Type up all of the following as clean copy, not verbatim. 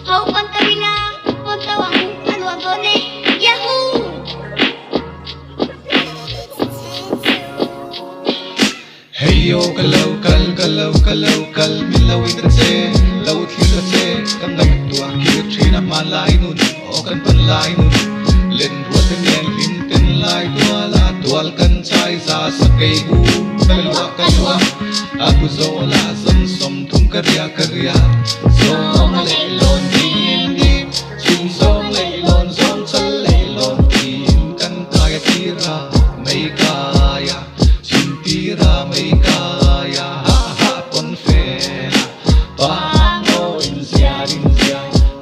Hầu con kabila, con tao ang ano ang Yahoo! Hey yo, kalau kal milawin kasi lawit kasi kang gamit tuwa kiyot china malay nun o kan panlay nun len ruwatan yan linten lay tuwala tuwal kan chay sa sakay bu kalwa aku zola som tum karya som laylon din som laylon som sal laylon din kan kaya tira may kaya tira may kaya ha konfena pango insia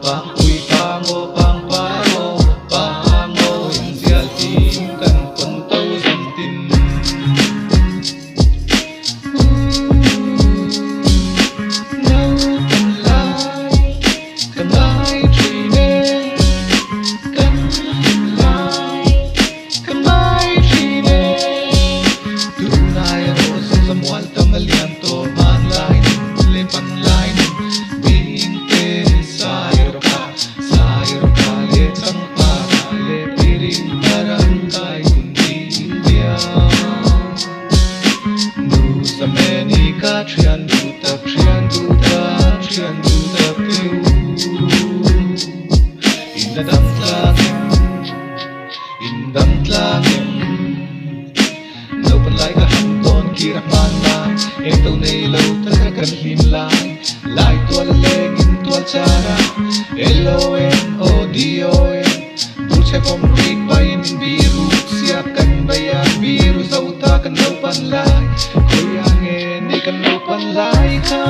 pang uy pango pang paro pango insia tin kan kontau santin no kan lai trine kan lai trine tunay Samual tamalianto manlain lepan lain binte sayroka le tangpa le piring barangay kundi India nu sa menika trian duta piu indam tlangin no panlay ka handon kirak manlay ito na ilaw talagang hinlay lay tuwal lengin tuwal cara LONODON dulce pomrik bayin biru siapkan bayan biru sa utakan no panlay kuyangin ikan no panlay ka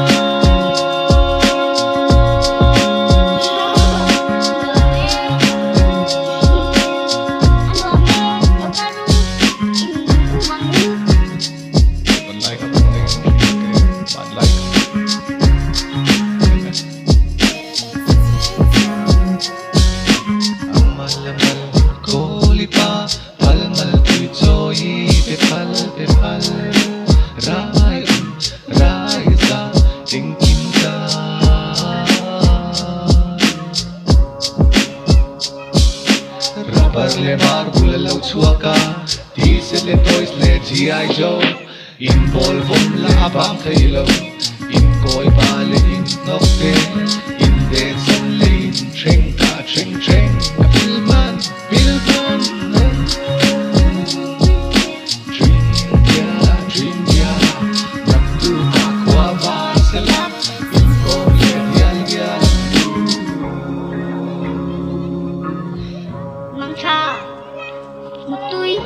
Levar bulalaw chuaka Diesel toys le G.I. Joe Involvom la abang kailaw Inkoy bale in nokte Inde san le in cheng Kapilman Dream dia Naktu kakwa baselam Inko le dial Mang cha, một tui.